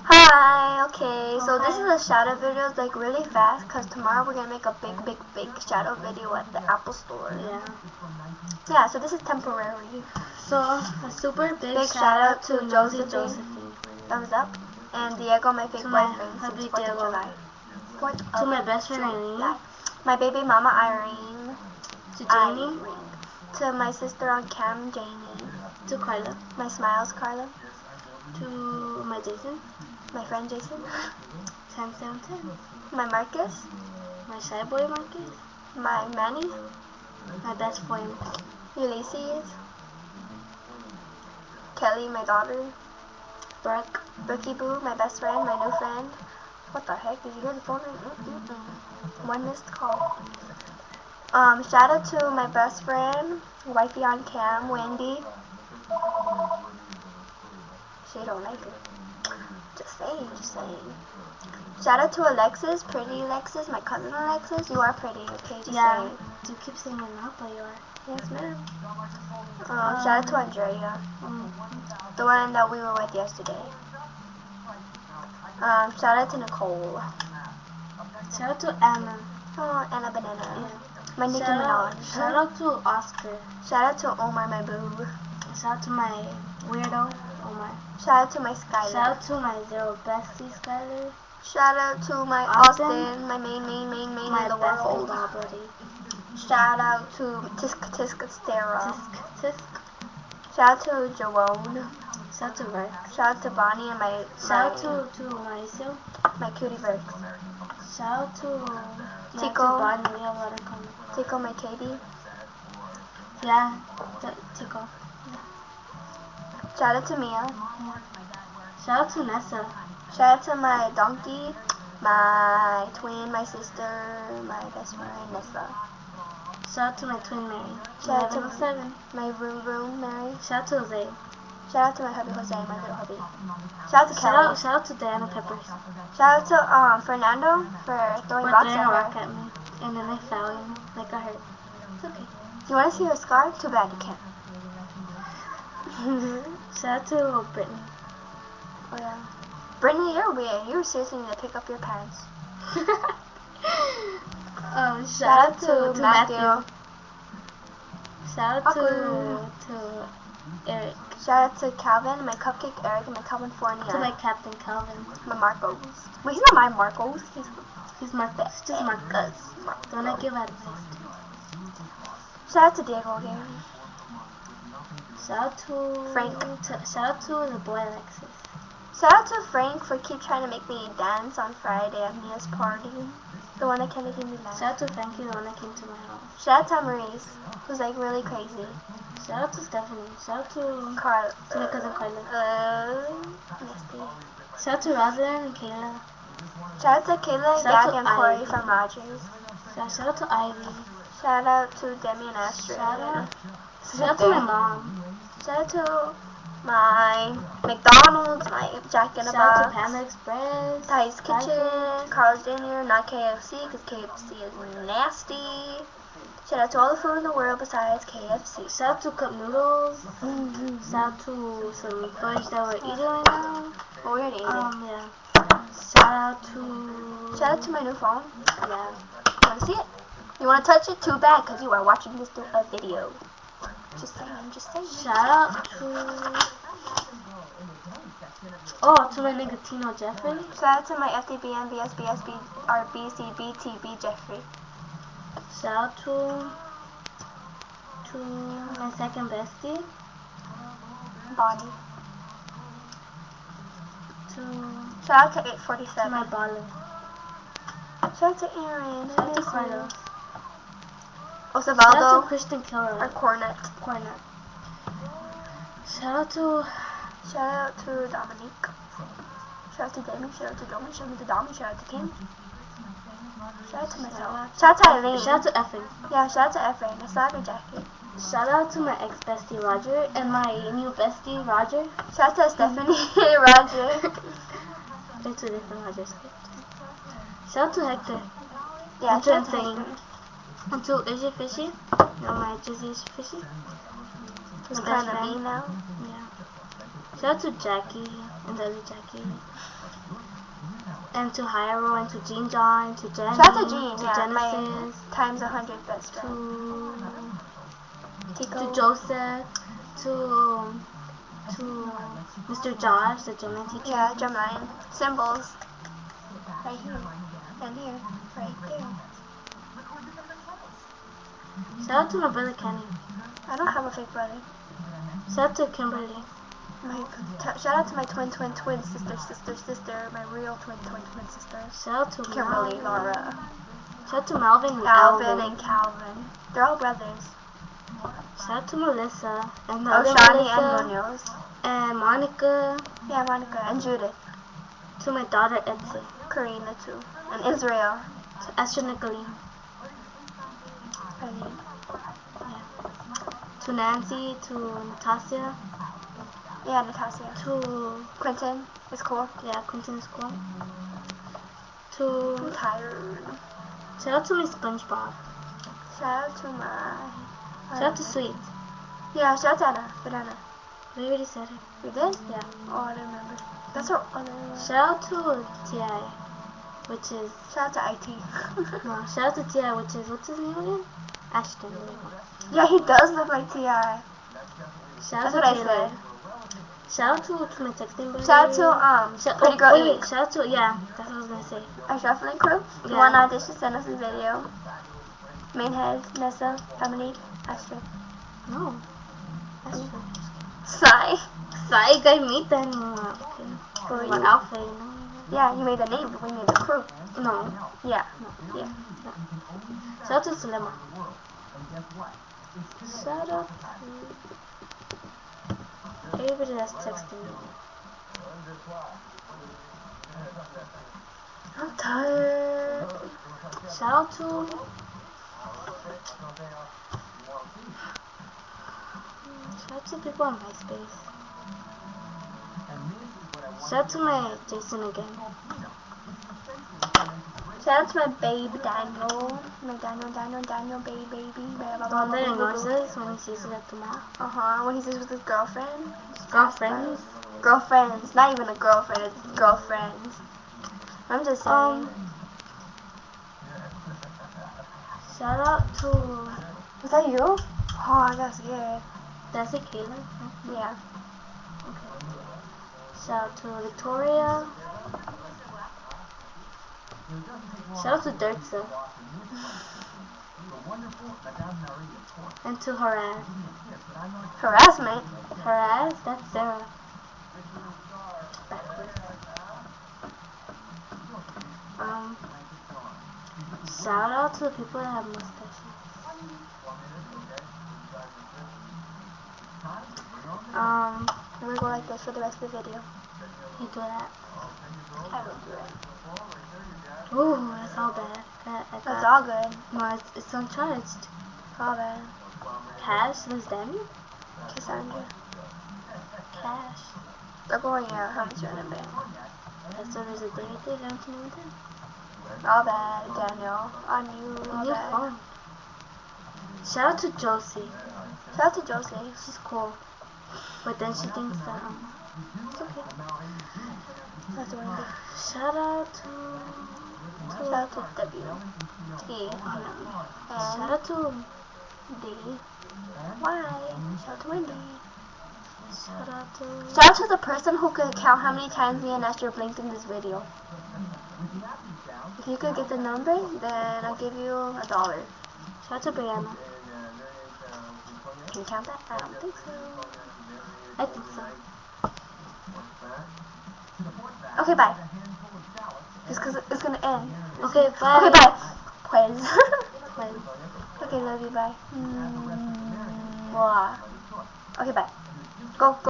Hi, okay, so this is a shadow video, like really fast, because tomorrow we're going to make a big shadow video at the Apple store. Yeah, so this is temporary. So, a super big shout out to Josephine. Thumbs up. And Diego, my fake boyfriend, since 4th of July. To my best friend Irene. My baby mama Irene. To Jamie. To my sister on cam, Jamie. To Carla. My smiles, Carla. To my Jason. My friend Jason. 10-7-10. My Marcus. My shy boy Marcus. My Manny. My best friend Ulysses. Kelly, my daughter. Brooke. Brookie Boo, my best friend, my new friend. What the heck? Did you hear the phone ring? One missed call. Shout out to my best friend, wifey on cam, Wendy. She don't like it. Just saying. Shout out to Alexis, pretty Alexis, my cousin Alexis. You are pretty, okay? Just saying. You keep saying you're not, but you are. Yes, ma'am. Shout out to Andrea, the one that we were with yesterday. Shout out to Nicole. Shout out to Anna. Oh, Anna Banana. Yeah. My Nicki Minaj. Shout out to Oscar. Shout out to Omar, my boo. Shout out to my weirdo, Omar. Shout out to my Skylar. Shout out to my zero bestie, Skylar. Shout out to my Austin, my main in the world. Shout out to Tisk Stera. Tisk. Shout out to Jerome. Shout out to Verk. Shout out to Bonnie and my shout out to Mauricio. My cutie Verk. Shout out to Tico. Bonnie. We have a lot of comments. Tico, my Katie. Yeah, Tico. Shout out to Mia. Yeah. Shout out to Nessa. Shout out to my donkey, my twin, my sister, my best friend, Nessa. Shout out to my twin Mary. Shout out to my room Mary. Shout out to Jose. Shout out to my hubby Jose, my little hubby. Shout out to Kelly. Shout out to Diana Peppers. Shout out to Fernando for throwing rocks a rock at me. And then I fell, like I hurt. It's okay. You want to see her scar? Too bad you can't. Shout out to Brittany. Oh yeah. Brittany, you're weird. You seriously need to pick up your pants. Shout out to Matthew. Shout out to Eric. Shout out to Calvin, my cupcake Eric, and my California. To my Captain Calvin. My Marcos. Wait, he's not my Marcos. He's Marcos. Just Marcos. Don't I give advice to? Shout out to Diego again. Shout out to Frank. Shout out to the boy Alexis. Shout out to Frank for trying to make me dance on Friday at Mia's party. The one that kept making me laugh. Shout out to Frankie, the one that came to my house. Shout out to Maurice, who's like really crazy. Shout out to Stephanie. Shout out to Carl. To my cousin Carla. Nasty. Shout out to Rosalind and Kayla. Shout out to Kayla, Gag, and Corey from Rogers. Shout out to Ivy. Shout out to Demi and Astrid. Shout out to my mom. Shout out to my McDonald's, my Jack in the Box. Shout out to Panda Express. Ty's Kitchen, Carl's Jr., not KFC, because KFC is nasty. Shout out to all the food in the world besides KFC. Shout out to Cup Noodles. Shout out to some fudge that we're eating right now. Oh, we already ate it. Yeah. Shout out to my new phone. Yeah. You want to see it? You want to touch it? Too bad, because you are watching this through a video. Just saying. Shout out to... to my nigga Tino Jeffrey. Shout out to my FDB, MBS, BSB, RBC, BTB Jeffrey. Shout out to my second bestie. Bonnie. Shout out to 847. To my baller. Shout out to Aaron. Shout out to Carlos. Osvaldo. Shout out to Christian Kilroy. Or Cornet. Shout out to Dominique. Shout out to Demi. Shout out to Domi. Shout out to Domi. Shout out to Kim. Shout out to myself. Shout out to Eileen. Shout out to Effin. Yeah, shout out to Effin. I saw your jacket. Shout out to my ex-bestie Roger and my new bestie Roger. Shout out to Stephanie Roger. They're two different Rogers. Shout out to Hector. Yeah, shout out to Insane. And to Izzy Fishy. No, my Jizzy's Fishy. Who's kind of mean now. Yeah. Shout out to Jackie. and the other Jackie. And to Hyro, and to Jean John, to Jenny, Shout out to Jean, to yeah, my Genesis, times 100 best friend. To Joseph, to Mr. Josh, the German teacher. Yeah, drumline. Symbols. Right here. And here. Right there. Shout out to my brother Kenny. I don't have a fake brother. Shout out to Kimberly. Shout out to my twin sister, my real twin sister. Shout out to Kimberly, Laura. Shout out to Melvin and Alvin and Calvin. They're all brothers. Shout out to Melissa and the Shani Melissa, and Munoz. and Monica. Yeah, Monica and Judith. To my daughter Etsy. Karina too. And Israel. To Esther Nicolene. To Nancy, to Natasha. Yeah, Natasha. To Quentin is cool. Yeah, Quentin is cool. I'm tired. Shout out to my SpongeBob. Shout out to my... Shout out to Sweet. Yeah, shout out to Anna. Banana. We already said it. We did? Yeah. Oh, I don't remember. That's our other... Shout out to T.I., which is... Shout out to IT. No, shout out to T.I., which is... What's his name again? Ashton. Yeah, he does look like T.I. Shout That's out what to I Taylor. said. Shout out to my texting buddy. Shout out to Pretty Girl wait, 8. shout out to, yeah, that's what I was going to say. Our shuffling crew. Yeah. You want to audition, send us a video. Main head, Nessa, Dominique, Astrid. No. Astrid. Sai. Sai gave me the name. Okay. What outfit, you know? Yeah, you made the name, but we made the crew. No. Yeah. No. Yeah. No. Shout out to Sulema. Shout out to everybody that's texting me. I'm tired. Shout out to people on MySpace. Shout out to my Jason again. Shout out to my babe Daniel. My Daniel, baby. The one that ignores us when he sees us at the mall. When he says with his girlfriend. Girlfriends? Girlfriends. Not even a girlfriend, it's girlfriends. I'm just saying. Shout out to... Was that you? Oh, I got scared. That's it, Kayla? Yeah. Okay. Shout out to Victoria. Shout out to Dirtsa. And to Harass. Harassment? Harass? That's Sarah. Backwards. Shout out to the people that have mustaches. I'm gonna go like this for the rest of the video. You do that. I will do it. Ooh, that's all bad. That's all good. No, it's uncharged. All bad. Cash? There's Demi? Cassandra. Cash. They're going out. How much you in the bank? So there's a day right there. Don't you know that? All bad, Daniel. On you. All Your bad. phone. Shout out to Josie. Shout out to Josie. She's cool. But then she thinks that, It's okay. That's what I do. shout out to Shout out to W. T. shout out to D. Y. Shout out to Wendy. shout out to Shout out to the person who could count how many times me and Esther blinked in this video. If you could get the number, then I'll give you $1. shout out to Brianna. Can you count that? I don't think so. I think so. Okay, bye. Just because it's gonna end. Okay, bye. Okay, bye. Pues. Bye. Okay, love you, bye. Mwah. Okay, bye. Go.